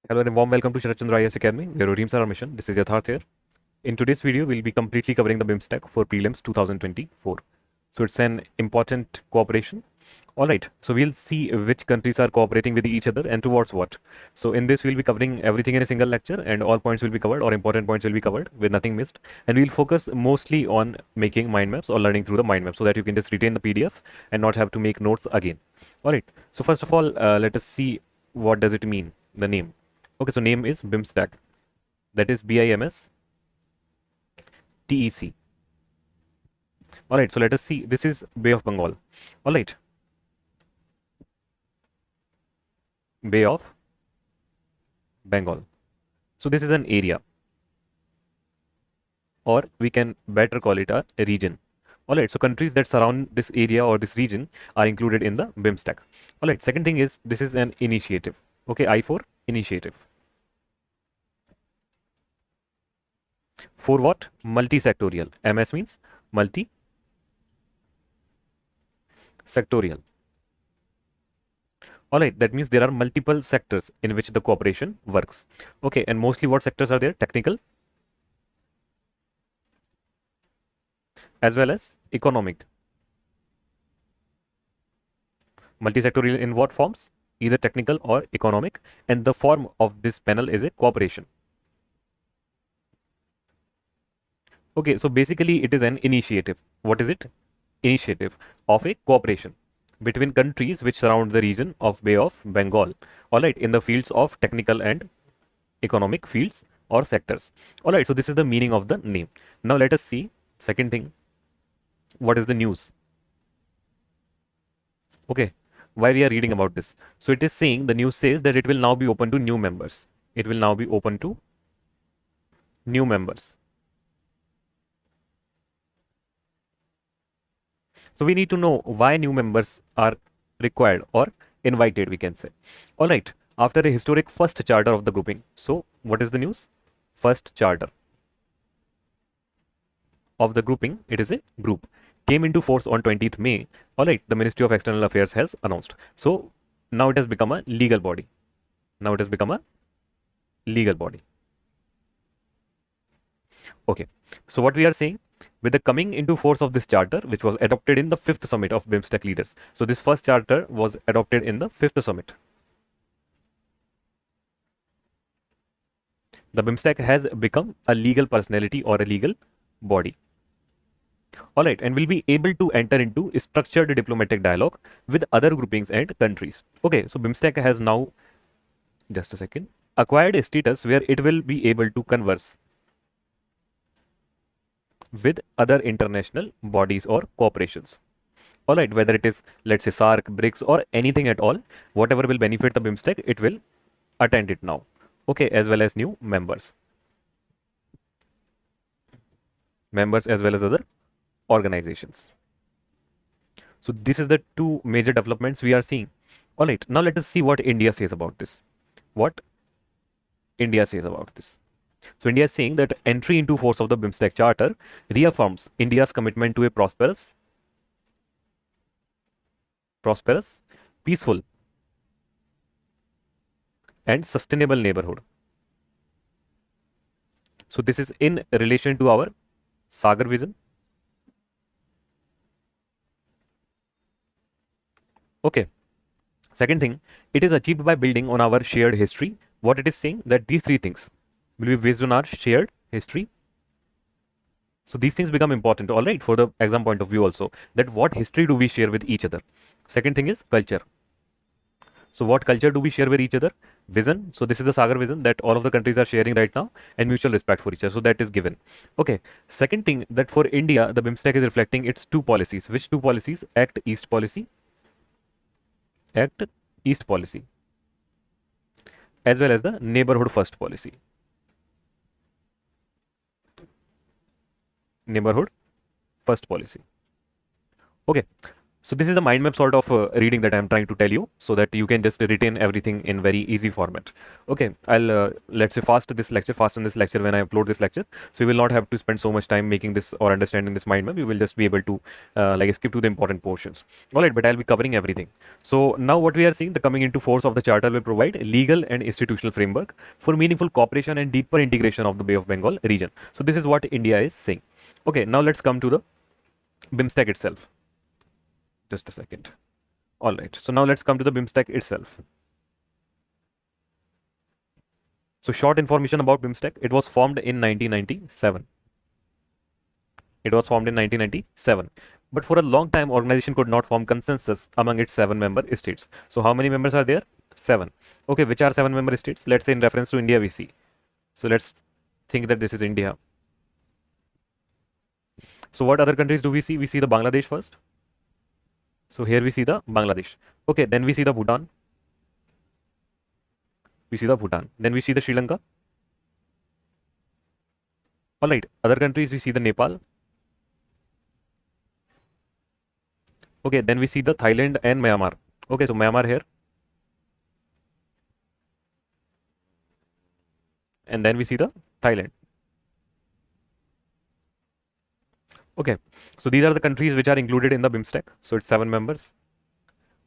Hello and a warm welcome to Sarat Chandra IAS Academy, where our dreams are our mission. This is Yatharth here. In today's video, we'll be completely covering the Bimstec for Prelims 2024. So it's an important cooperation. Alright, so we'll see which countries are cooperating with each other and towards what. So in this, we'll be covering everything in a single lecture and all points will be covered or important points will be covered with nothing missed. And we'll focus mostly on making mind maps or learning through the mind map so that you can just retain the PDF and not have to make notes again. Alright, so first of all, let us see what does it mean, the name. Okay, so name is Bimstec. That is BIMSTEC. Alright, so let us see. This is Bay of Bengal. Alright. Bay of Bengal. So this is an area, or we can better call it a region. Alright, so countries that surround this area or this region are included in the Bimstec. Alright, second thing is this is an initiative. Okay, I for initiative. For what? Multi-sectorial. MS means multi-sectorial. Alright, that means there are multiple sectors in which the cooperation works. Okay, and mostly what sectors are there? Technical as well as economic. Multi-sectorial in what forms? Either technical or economic, and the form of this panel is a cooperation. Okay, so basically it is an initiative. What is it? Initiative of a cooperation between countries which surround the region of Bay of Bengal. Alright, in the fields of technical and economic fields or sectors. Alright, so this is the meaning of the name. Now let us see second thing. What is the news? Okay, why we are reading about this? So it is saying, the news says that it will now be open to new members. It will now be open to new members. So we need to know why new members are required or invited, we can say. All right, after a historic first charter of the grouping. So what is the news? First charter of the grouping, it is a group, came into force on 20th May. All right, the Ministry of External Affairs has announced. So now it has become a legal body. Now it has become a legal body. Okay, so what we are saying, with the coming into force of this charter, which was adopted in the 5th summit of Bimstec leaders. So this first charter was adopted in the 5th summit. The Bimstec has become a legal personality or a legal body. All right, and will be able to enter into a structured diplomatic dialogue with other groupings and countries. Okay, so Bimstec has now, just a second, acquired a status where it will be able to converse with other international bodies or corporations. All right, whether it is, let's say, SAARC, BRICS, or anything at all, whatever will benefit the Bimstec, it will attend it now. Okay, as well as new members as well as other organizations. So this is the two major developments we are seeing. All right, now let us see what India says about this. What India says about this. So India is saying that entry into force of the Bimstec Charter reaffirms India's commitment to a prosperous, peaceful, and sustainable neighborhood. So this is in relation to our Sagar vision. Okay. Second thing, it is achieved by building on our shared history. What it is saying, that these three things will be based on our shared history. So these things become important, all right, for the exam point of view also, that what history do we share with each other. Second thing is culture. So what culture do we share with each other? Vision. So this is the Sagar vision that all of the countries are sharing right now, and mutual respect for each other. So that is given. Okay. Second thing, that for India, the Bimstec is reflecting its two policies. Which two policies? Act East policy. Act East policy, as well as the neighborhood first policy. Neighborhood first policy. Okay. So this is the mind map sort of reading that I'm trying to tell you, so that you can just retain everything in very easy format. Okay, I'll let's say fasten this lecture when I upload this lecture. So you will not have to spend so much time making this or understanding this mind map. You will just be able to like skip to the important portions. All right, but I'll be covering everything. So now what we are seeing, the coming into force of the charter will provide legal and institutional framework for meaningful cooperation and deeper integration of the Bay of Bengal region. So this is what India is saying. Okay, now let's come to the Bimstec itself. Just a second. All right. So now let's come to the Bimstec itself. So short information about Bimstec. It was formed in 1997. It was formed in 1997. But for a long time, organization could not form consensus among its 7-member states. So how many members are there? 7. Okay, which are 7-member states? Let's say in reference to India we see. So let's think that this is India. So what other countries do we see? We see the Bangladesh first. So here we see the Bangladesh. Okay, then we see the Bhutan. We see the Bhutan. Then we see the Sri Lanka. All right, other countries we see the Nepal. Okay, then we see the Thailand and Myanmar. Okay, so Myanmar here. And then we see the Thailand. Okay, so these are the countries which are included in the Bimstec. So it's 7 members.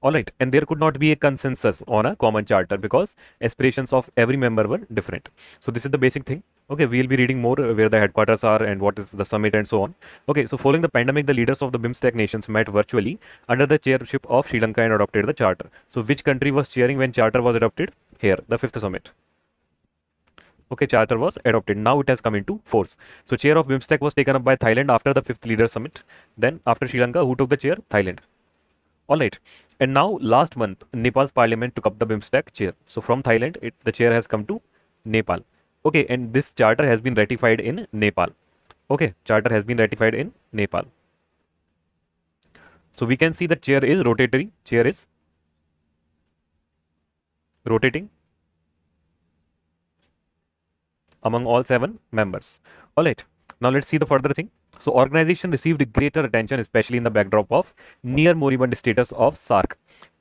All right, and there could not be a consensus on a common charter because aspirations of every member were different. So this is the basic thing. Okay, we'll be reading more where the headquarters are and what is the summit and so on. Okay, so following the pandemic, the leaders of the Bimstec nations met virtually under the chairship of Sri Lanka and adopted the charter. So which country was chairing when charter was adopted? Here, the 5th summit. Okay, charter was adopted. Now it has come into force. So chair of Bimstec was taken up by Thailand after the 5th leader summit. Then after Sri Lanka, who took the chair? Thailand. All right. And now last month, Nepal's parliament took up the Bimstec chair. So from Thailand, the chair has come to Nepal. Okay, and this charter has been ratified in Nepal. Okay, charter has been ratified in Nepal. So we can see the chair is rotatory. Chair is rotating among all 7 members. All right. Now let's see the further thing. So organization received greater attention, especially in the backdrop of near moribund status of SARC.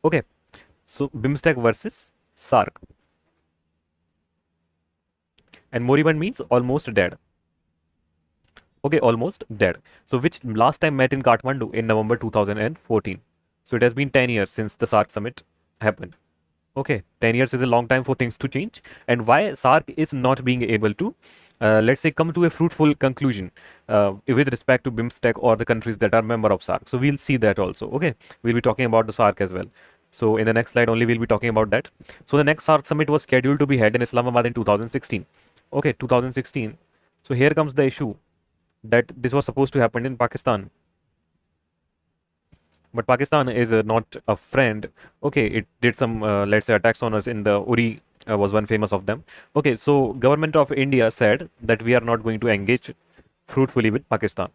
Okay. So Bimstec versus SARC. And moribund means almost dead. Okay, almost dead. So which last time met in Kathmandu in November 2014. So it has been 10 years since the SARC summit happened. Okay, 10 years is a long time for things to change. And why SARC is not being able to, let's say, come to a fruitful conclusion with respect to Bimstec or the countries that are member of SARC. So we'll see that also. Okay, we'll be talking about the SARC as well. So in the next slide only we'll be talking about that. So the next SARC summit was scheduled to be held in Islamabad in 2016. Okay, 2016. So here comes the issue that this was supposed to happen in Pakistan. But Pakistan is not a friend. Okay, it did some, let's say, attacks on us in the Uri was one famous of them. Okay, so government of India said that we are not going to engage fruitfully with Pakistan.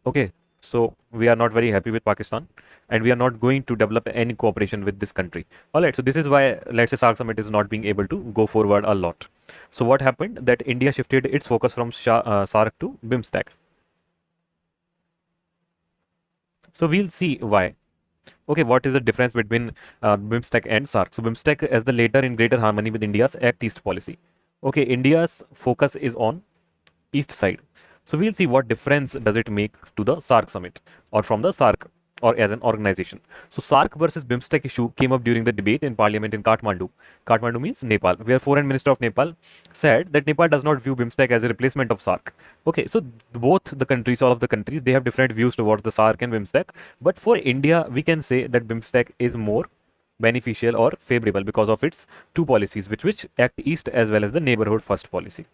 Okay, so we are not very happy with Pakistan and we are not going to develop any cooperation with this country. All right, so this is why, let's say, SARC summit is not being able to go forward a lot. So what happened that India shifted its focus from SARC to Bimstec. So we'll see why. Okay, what is the difference between Bimstec and SARC? So Bimstec as the later in greater harmony with India's Act East policy. Okay, India's focus is on east side. So we'll see what difference does it make to the SARC summit or from the SARC or as an organization. So SARC versus Bimstec issue came up during the debate in parliament in Kathmandu. Kathmandu means Nepal, where Foreign Minister of Nepal said that Nepal does not view Bimstec as a replacement of SARC. Okay, so both the countries, all of the countries, they have different views towards the SARC and Bimstec. But for India, we can say that Bimstec is more beneficial or favorable because of its 2 policies, which Act East as well as the Neighborhood First policy.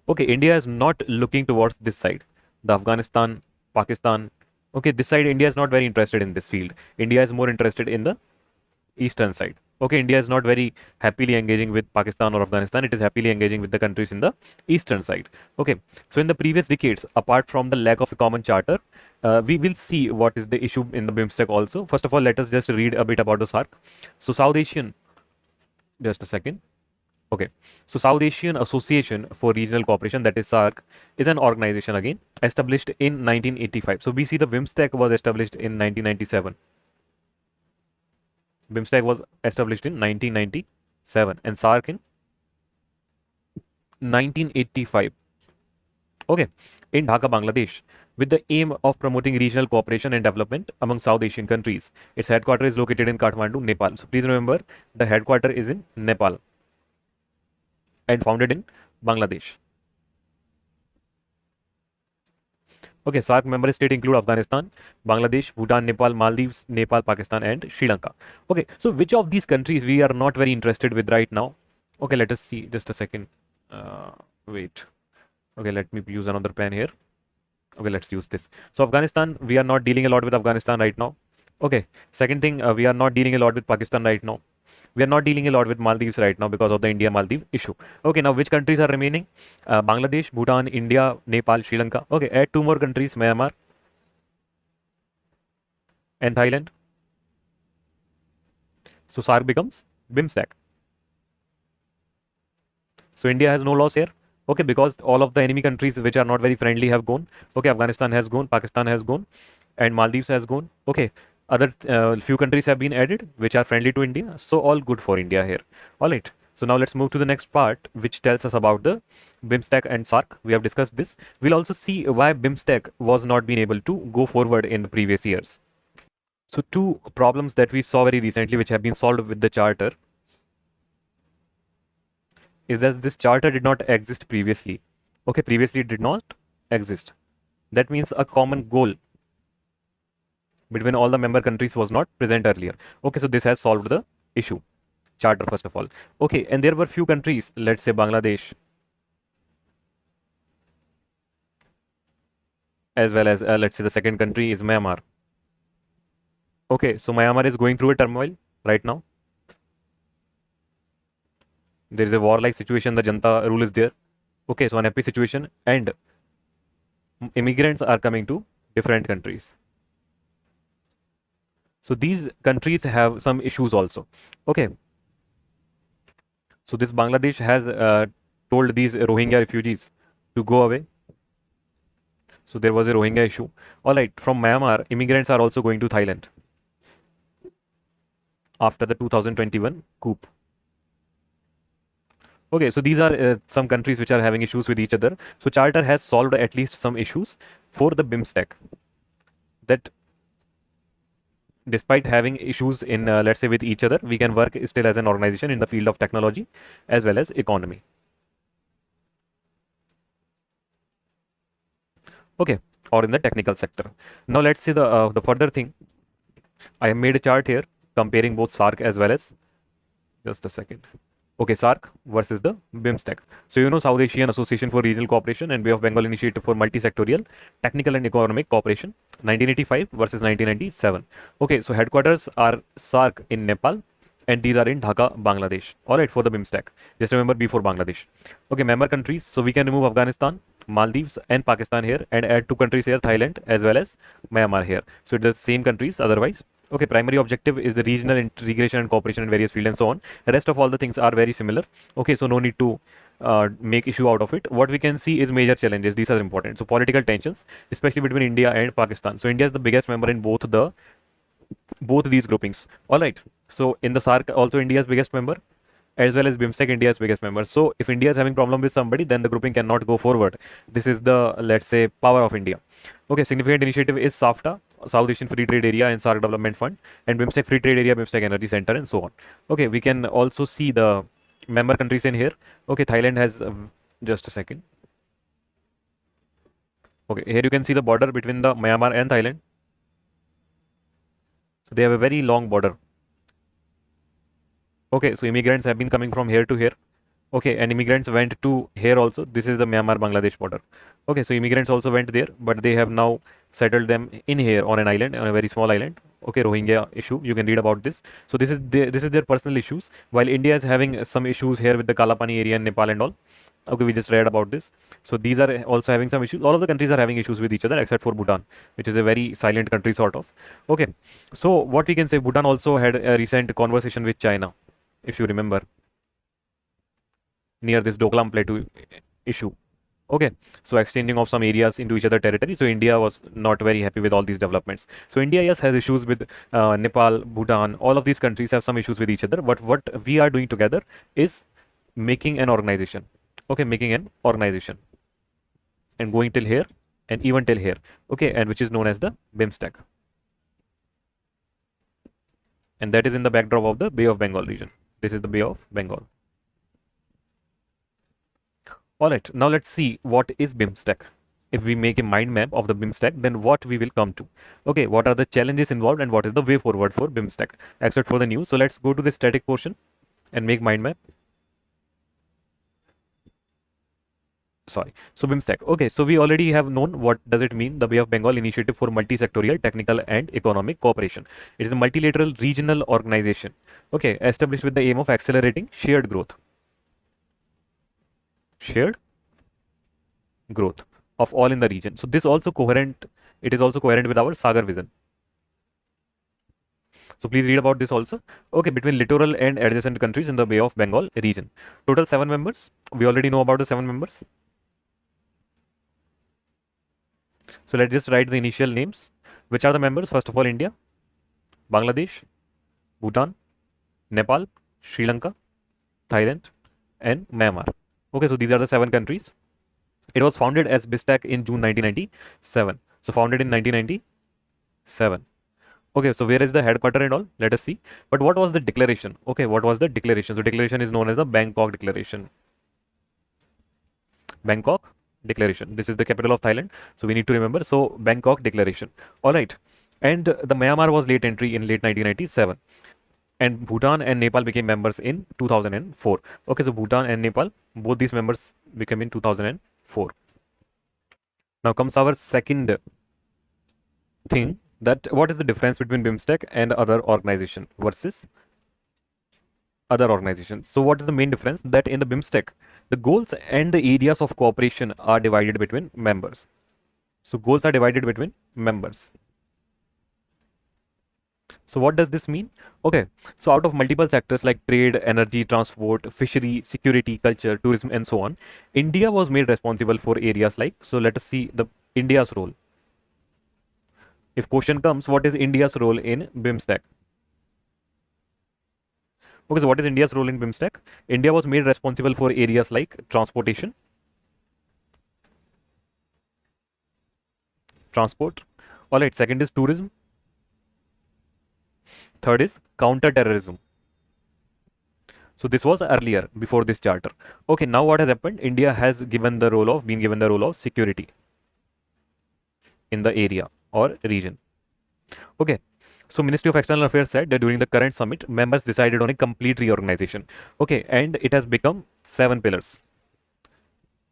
Okay, India is not looking towards this side, the Afghanistan, Pakistan. Okay, this side India is not very interested in this field. India is more interested in the eastern side. Okay, India is not very happily engaging with Pakistan or Afghanistan. It is happily engaging with the countries in the eastern side. Okay, so in the previous decades, apart from the lack of a common charter, we will see what is the issue in the Bimstec also. First of all, let us just read a bit about the SARC. So South Asian, just a second. Okay, so South Asian Association for Regional Cooperation, that is SARC, is an organization again established in 1985. So we see the Bimstec was established in 1997. Bimstec was established in 1997 and SARC in 1985. Okay, in Dhaka, Bangladesh, with the aim of promoting regional cooperation and development among South Asian countries. Its headquarters is located in Kathmandu, Nepal. So please remember, the headquarters is in Nepal and founded in Bangladesh. Okay, SARC member states include Afghanistan, Bangladesh, Bhutan, Nepal, Maldives, Nepal, Pakistan, and Sri Lanka. Okay, so which of these countries we are not very interested with right now? Okay, let us see. Just a second. Wait. Okay, let me use another pen here. Okay, let's use this. So Afghanistan, we are not dealing a lot with Afghanistan right now. Okay, second thing, we are not dealing a lot with Pakistan right now. We are not dealing a lot with Maldives right now because of the India-Maldives issue. Okay, now which countries are remaining? Bangladesh, Bhutan, India, Nepal, Sri Lanka. Okay, add two more countries, Myanmar and Thailand. So SARC becomes BIMSTEC. So India has no loss here. Okay, because all of the enemy countries which are not very friendly have gone. Okay, Afghanistan has gone, Pakistan has gone, and Maldives has gone. Okay, other few countries have been added which are friendly to India. So all good for India here. All right. So now let's move to the next part, which tells us about the BIMSTEC and SARC. We have discussed this. We'll also see why BIMSTEC was not being able to go forward in the previous years. So two problems that we saw very recently, which have been solved with the charter, is that this charter did not exist previously. Okay, previously it did not exist. That means a common goal between all the member countries was not present earlier. Okay, so this has solved the issue. Charter, first of all. Okay, and there were few countries, let's say Bangladesh, as well as let's say the second country is Myanmar. Okay, so Myanmar is going through a turmoil right now. There is a warlike situation, the Janta rule is there. Okay, so unhappy situation, and immigrants are coming to different countries. So these countries have some issues also. Okay, so this Bangladesh has told these Rohingya refugees to go away. So there was a Rohingya issue. All right, from Myanmar, immigrants are also going to Thailand after the 2021 coup. Okay, so these are some countries which are having issues with each other. So Charter has solved at least some issues for the BIMSTEC. That despite having issues in, let's say, with each other, we can work still as an organization in the field of technology as well as economy. Okay, or in the technical sector. Now let's see the further thing. I have made a chart here comparing both SARC as well as, just a second. Okay, SARC versus the BIMSTEC. So you know South Asian Association for Regional Cooperation and Bay of Bengal Initiative for Multi-Sectorial Technical and Economic Cooperation, 1985 versus 1997. Okay, so headquarters are SARC in Nepal and these are in Dhaka, Bangladesh. All right, for the BIMSTEC. Just remember before Bangladesh. Okay, member countries. So we can remove Afghanistan, Maldives and Pakistan here and add two countries here, Thailand as well as Myanmar here. So it is the same countries otherwise. Okay, primary objective is the regional integration and cooperation in various fields and so on. The rest of all the things are very similar. Okay, so no need to make issue out of it. What we can see is major challenges. These are important. So political tensions, especially between India and Pakistan. So India is the biggest member in both these groupings. All right. So in the SARC, also India is biggest member, as well as BIMSTEC, India's biggest member. So if India is having problem with somebody, then the grouping cannot go forward. This is the, let's say, power of India. Okay, significant initiative is SAFTA, South Asian Free Trade Area and SARC Development Fund, and BIMSTEC Free Trade Area, BIMSTEC Energy Center, and so on. Okay, we can also see the member countries in here. Okay, Thailand has, just a second. Okay, here you can see the border between the Myanmar and Thailand. So they have a very long border. Okay, so immigrants have been coming from here to here. Okay, and immigrants went to here also. This is the Myanmar-Bangladesh border. Okay, so immigrants also went there, but they have now settled them in here on an island, on a very small island. Okay, Rohingya issue. You can read about this. So this is their personal issues. While India is having some issues here with the Kalapani area in Nepal and all. Okay, we just read about this. So these are also having some issues. All of the countries are having issues with each other except for Bhutan, which is a very silent country sort of. Okay, so what we can say, Bhutan also had a recent conversation with China, if you remember. near this Doklam Plateau issue. Okay, so exchanging of some areas into each other territory. So India was not very happy with all these developments. So India, yes, has issues with Nepal, Bhutan. All of these countries have some issues with each other. But what we are doing together is making an organization. Okay, making an organization and going till here and even till here. Okay, and which is known as the Bimstec. And that is in the backdrop of the Bay of Bengal region. This is the Bay of Bengal. All right, now let's see what is Bimstec. If we make a mind map of the Bimstec, then what we will come to. Okay, what are the challenges involved and what is the way forward for Bimstec, except for the news. So let's go to the static portion and make mind map. Sorry. So Bimstec. Okay, so we already have known what does it mean, the Bay of Bengal Initiative for Multi-Sectorial, Technical and Economic Cooperation. It is a multilateral regional organization, okay, established with the aim of accelerating shared growth. Shared growth of all in the region. So this also coherent, it is also coherent with our Sagar vision. So please read about this also. Okay, between littoral and adjacent countries in the Bay of Bengal region. Total 7 members. We already know about the 7 members. So let's just write the initial names. Which are the members? First of all, India, Bangladesh, Bhutan, Nepal, Sri Lanka, Thailand, and Myanmar. Okay, so these are the 7 countries. It was founded as BISTEC in June 1997. So founded in 1997. Okay, so where is the headquarter and all? Let us see. But what was the declaration? Okay, what was the declaration? So declaration is known as the Bangkok Declaration. Bangkok Declaration. This is the capital of Thailand. So we need to remember. So Bangkok Declaration. All right. And the Myanmar was late entry in late 1997. And Bhutan and Nepal became members in 2004. Okay, so Bhutan and Nepal, both these members became in 2004. Now comes our second thing, that what is the difference between BIMSTEC and other organization versus other organizations. So what is the main difference? That in the BIMSTEC, the goals and the areas of cooperation are divided between members. So goals are divided between members. So what does this mean? Okay, so out of multiple sectors like trade, energy, transport, fishery, security, culture, tourism, and so on, India was made responsible for areas like, so let us see the India's role. If question comes, what is India's role in BIMSTEC? Okay, so what is India's role in BIMSTEC? India was made responsible for areas like transportation, transport. All right, second is tourism. Third is counter-terrorism. So this was earlier, before this charter. Okay, now what has happened? India has been given the role of security in the area or region. Okay, so Ministry of External Affairs said that during the current summit, members decided on a complete reorganization. Okay, and it has become 7 pillars.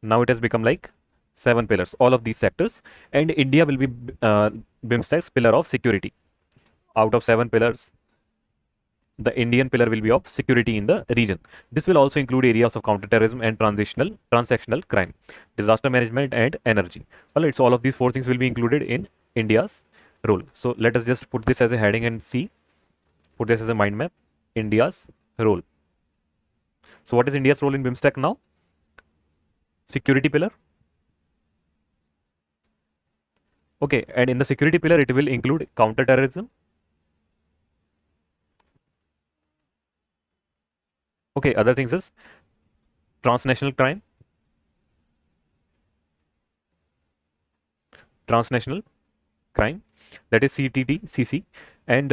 Now it has become like 7 pillars, all of these sectors, and India will be BIMSTEC's pillar of security. Out of 7 pillars, the Indian pillar will be of security in the region. This will also include areas of counterterrorism and transactional crime, disaster management, and energy. All right, so all of these 4 things will be included in India's role. So let us just put this as a heading and see, put this as a mind map, India's role. So what is India's role in BIMSTEC now? Security pillar. Okay, and in the security pillar, it will include counterterrorism. Okay, other things is transnational crime, that is CTT-CC, and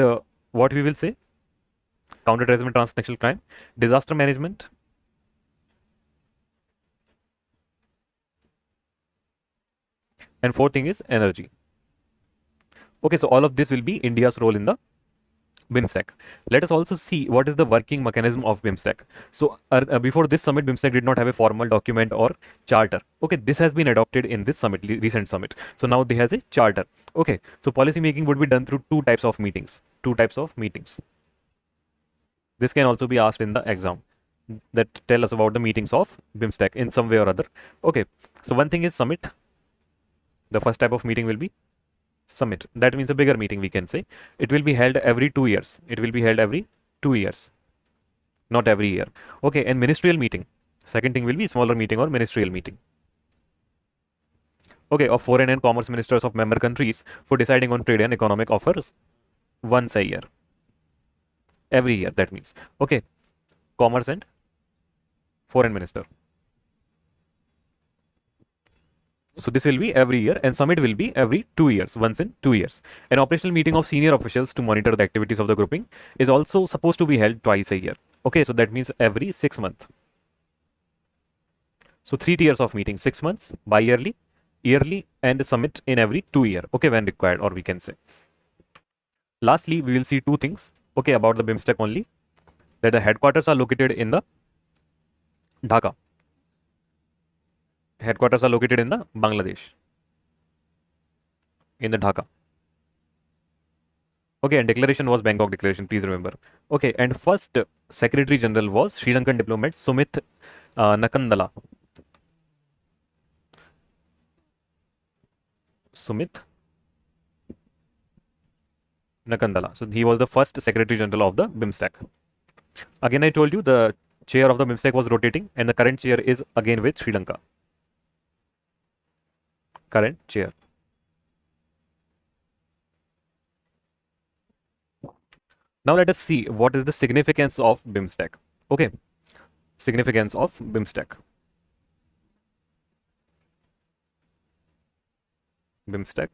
what we will say, counterterrorism and transnational crime, disaster management, and 4th thing is energy. Okay, so all of this will be India's role in the BIMSTEC. Let us also see what is the working mechanism of BIMSTEC. So before this summit, BIMSTEC did not have a formal document or charter. Okay, this has been adopted in this summit, recent summit. So now they has a charter. Okay, so policy making would be done through 2 types of meetings. This can also be asked in the exam, that tell us about the meetings of BIMSTEC in some way or other. Okay, so one thing is summit. The first type of meeting will be summit. That means a bigger meeting, we can say. It will be held every 2 years. Not every year. Okay, and ministerial meeting. Second thing will be smaller meeting or ministerial meeting. Okay, of foreign and commerce ministers of member countries for deciding on trade and economic offers once a year. Every year, that means. Okay, commerce and foreign minister. So this will be every year, and summit will be every 2 years, once in 2 years. An operational meeting of senior officials to monitor the activities of the grouping is also supposed to be held twice a year. Okay, so that means every 6 months. So 3 tiers of meeting, 6 months, bi-yearly, yearly, and summit in every 2 year. Okay, when required, or we can say. Lastly, we will see two things. Okay, about the Bimstec only, that the headquarters are located in the Dhaka. Headquarters are located in the Bangladesh, in the Dhaka. Okay, and declaration was Bangkok declaration, please remember. Okay, and first Secretary General was Sri Lankan diplomat Sumit Nakandala. Sumit Nakandala. So he was the first Secretary General of the Bimstec. Again, I told you the chair of the Bimstec was rotating, and the current chair is again with Sri Lanka. Current chair. Now let us see what is the significance of Bimstec. Okay, significance of Bimstec. Bimstec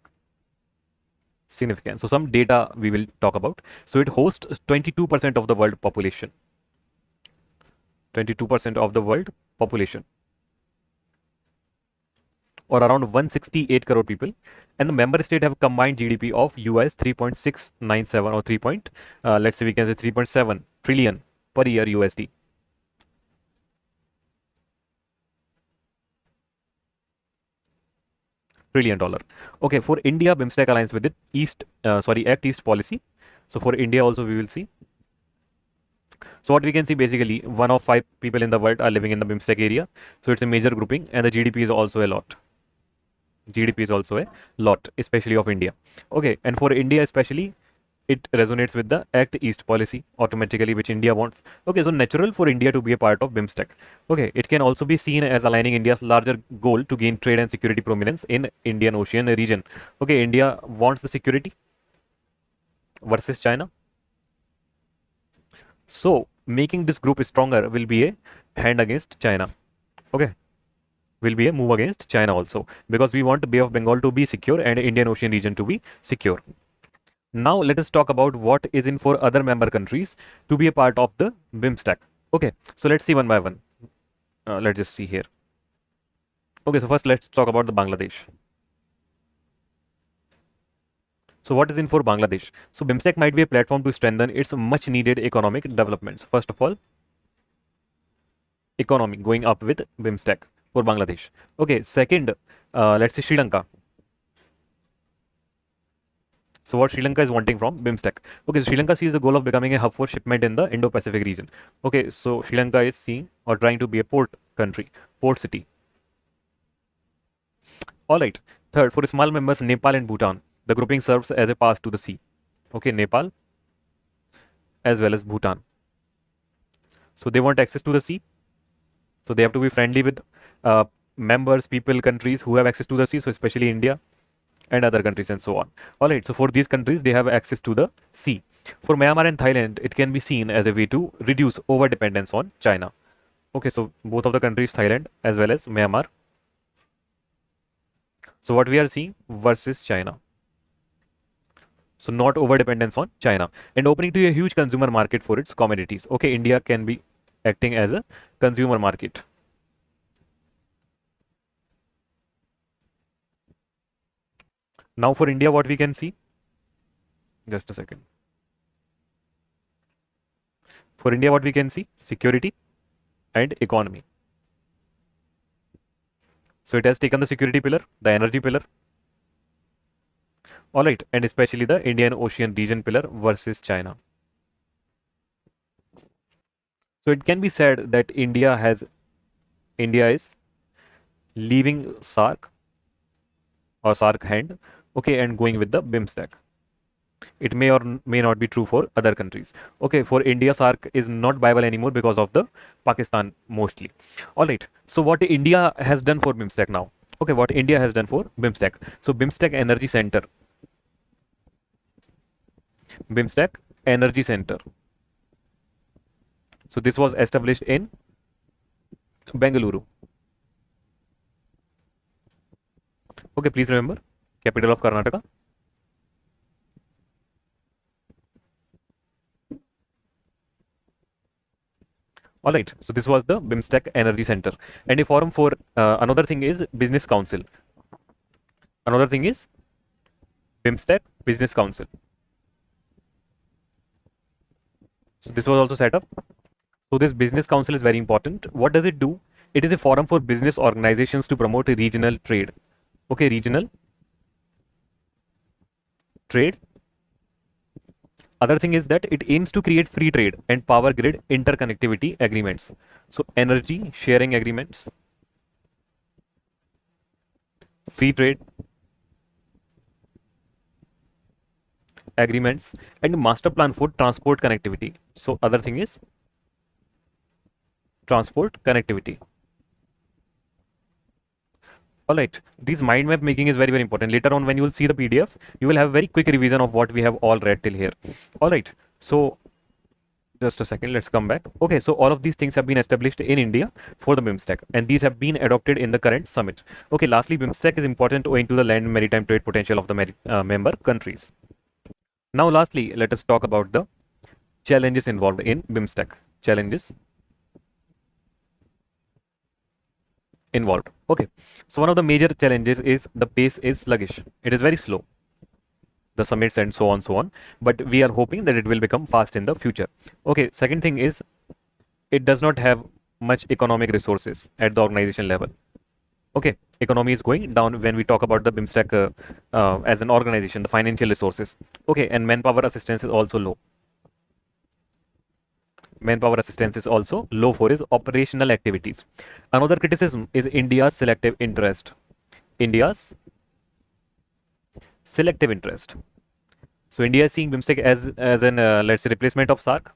significance. So some data we will talk about. So it hosts 22% of the world population. 22% of the world population, or around 168 crore people, and the member state have combined GDP of US 3.697 or 3. Let's say we can say 3.7 trillion per year USD. Trillion dollar. Okay, for India, Bimstec aligns with the Act East policy. So for India also we will see. So what we can see, basically 1 of 5 people in the world are living in the Bimstec area. So it's a major grouping, and the GDP is also a lot. GDP is also a lot, especially of India. Okay, and for India especially, it resonates with the Act East policy automatically, which India wants. Okay, so natural for India to be a part of Bimstec. Okay, it can also be seen as aligning India's larger goal to gain trade and security prominence in Indian Ocean region. Okay, India wants the security versus China. So making this group stronger will be a hand against China. Okay, will be a move against China also, because we want Bay of Bengal to be secure and Indian Ocean region to be secure. Now let us talk about what is in for other member countries to be a part of the Bimstec. Okay, so let's see one by one. Let's just see here. Okay, so first let's talk about the Bangladesh. So what is in for Bangladesh? So Bimstec might be a platform to strengthen its much needed economic developments. First of all, economy going up with Bimstec for Bangladesh. Okay, second, let's say Sri Lanka. So what Sri Lanka is wanting from Bimstec? Okay, Sri Lanka sees the goal of becoming a hub for shipment in the Indo-Pacific region. Okay, so Sri Lanka is seeing or trying to be a port country, port city. All right. Third, for small members, Nepal and Bhutan, the grouping serves as a pass to the sea. Okay, Nepal as well as Bhutan. So they want access to the sea. So they have to be friendly with members, people, countries who have access to the sea. So especially India and other countries and so on. All right, so for these countries, they have access to the sea. For Myanmar and Thailand, it can be seen as a way to reduce over dependence on China. Okay, so both of the countries, Thailand as well as Myanmar. So what we are seeing versus China. So not over dependence on China, and opening to a huge consumer market for its commodities. Okay, India can be acting as a consumer market. Now for India, what we can see, just a second. For India, what we can see, security and economy. So it has taken the security pillar, the energy pillar. All right, and especially the Indian Ocean region pillar versus China. So it can be said that India is leaving SARC or SARC hand, okay, and going with the Bimstec. It may or may not be true for other countries. Okay, for India, SARC is not viable anymore because of the Pakistan mostly. All right. So what India has done for Bimstec now? Okay, what India has done for Bimstec. So Bimstec Energy Center. Bimstec Energy Center. So this was established in Bengaluru. Okay, please remember, capital of Karnataka. All right. So this was the Bimstec Energy Center, and a forum for another thing is Business Council. Another thing is Bimstec Business Council. So this was also set up. So this Business Council is very important. What does it do? It is a forum for business organizations to promote regional trade. Okay, regional trade. Other thing is that it aims to create free trade and power grid interconnectivity agreements. So energy sharing agreements, free trade agreements, and master plan for transport connectivity. So other thing is transport connectivity. All right, this mind map making is very important. Later on when you will see the PDF, you will have a very quick revision of what we have all read till here. All right, so just a second, let's come back. Okay, so all of these things have been established in India for the Bimstec, and these have been adopted in the current summit. Okay, lastly, Bimstec is important owing to the land and maritime trade potential of the member countries. Now lastly, let us talk about the challenges involved in Bimstec. Challenges involved. Okay, so one of the major challenges is the pace is sluggish. It is very slow, the summits and so on, but we are hoping that it will become fast in the future. Okay, second thing is it does not have much economic resources at the organization level. Okay, economy is going down when we talk about the Bimstec as an organization, the financial resources. Okay, and manpower assistance is also low. Manpower assistance is also low for its operational activities. Another criticism is India's selective interest. India's selective interest. So India is seeing Bimstec as an let's say replacement of SARC.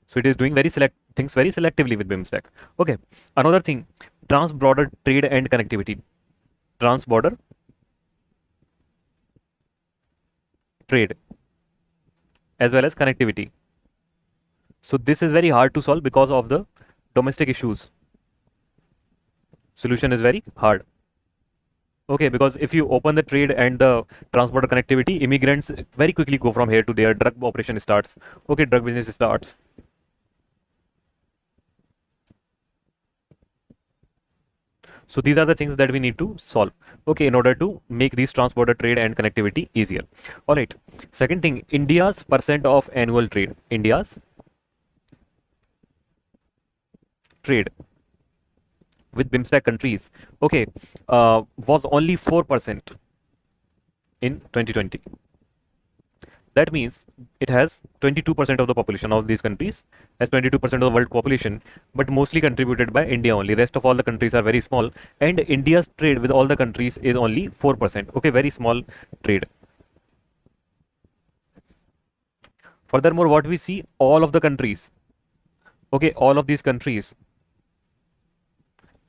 So it is doing things very selectively with Bimstec. Okay. Another thing, trans-border trade and connectivity. Trans-border trade as well as connectivity. So this is very hard to solve because of the domestic issues. Solution is very hard. Okay, because if you open the trade and the trans-border connectivity, immigrants very quickly go from here to there. Drug operation starts. Okay, drug business starts. So these are the things that we need to solve, okay, in order to make these trans-border trade and connectivity easier. All right. Second thing, India's percent of annual trade. India's trade with Bimstec countries, okay, was only 4% in 2020. That means it has 22% of the population of these countries, has 22% of the world population, but mostly contributed by India only. Rest of all the countries are very small, and India's trade with all the countries is only 4%. Okay, very small trade. Furthermore, what we see, all of the countries, okay, all of these countries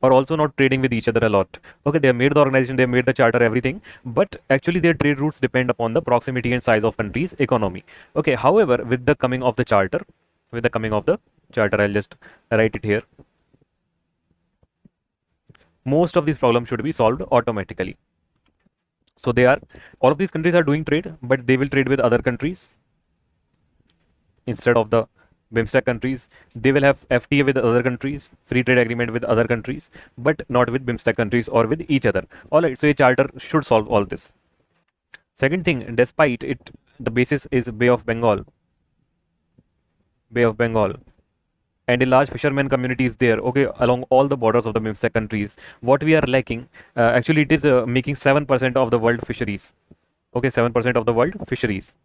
are also not trading with each other a lot. Okay, they have made the organization, they have made the charter, everything, but actually their trade routes depend upon the proximity and size of countries' economy. Okay, however, with the coming of the charter, I'll just write it here. Most of these problems should be solved automatically. So all of these countries are doing trade, but they will trade with other countries instead of the Bimstec countries. They will have FTA with other countries, free trade agreement with other countries, but not with Bimstec countries or with each other. All right, so a charter should solve all this. Second thing, despite it, the basis is Bay of Bengal, and a large fisherman community is there, okay, along all the borders of the Bimstec countries. What we are lacking, actually, it is making 7% of the world fisheries. Okay, 7% of the world fisheries.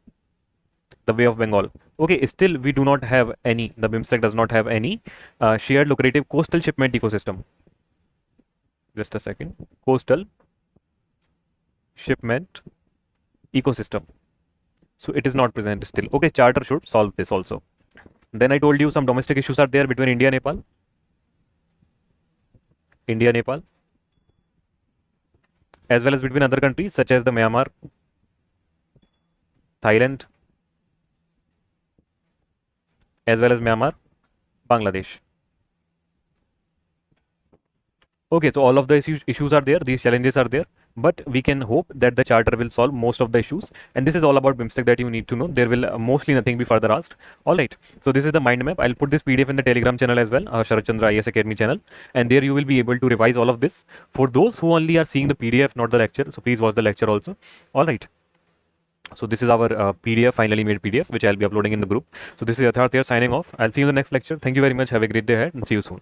The Bay of Bengal. Okay, still we do not have any, the Bimstec does not have any shared lucrative coastal shipment ecosystem. Just a second. Coastal shipment ecosystem. So it is not present still. Okay, charter should solve this also. Then I told you some domestic issues are there between India and Nepal. India, Nepal, as well as between other countries such as the Myanmar, Thailand, as well as Myanmar, Bangladesh. Okay, so all of the issues are there, these challenges are there, but we can hope that the charter will solve most of the issues. And this is all about Bimstec that you need to know. There will mostly nothing be further asked. All right, so this is the mind map. I'll put this PDF in the Telegram channel as well, Sarat Chandra IAS Academy channel, and there you will be able to revise all of this. For those who only are seeing the PDF, not the lecture, so please watch the lecture also. All right. So this is our PDF, finally made PDF, which I'll be uploading in the group. So this is Yatharth here signing off. I'll see you in the next lecture. Thank you very much. Have a great day ahead and see you soon.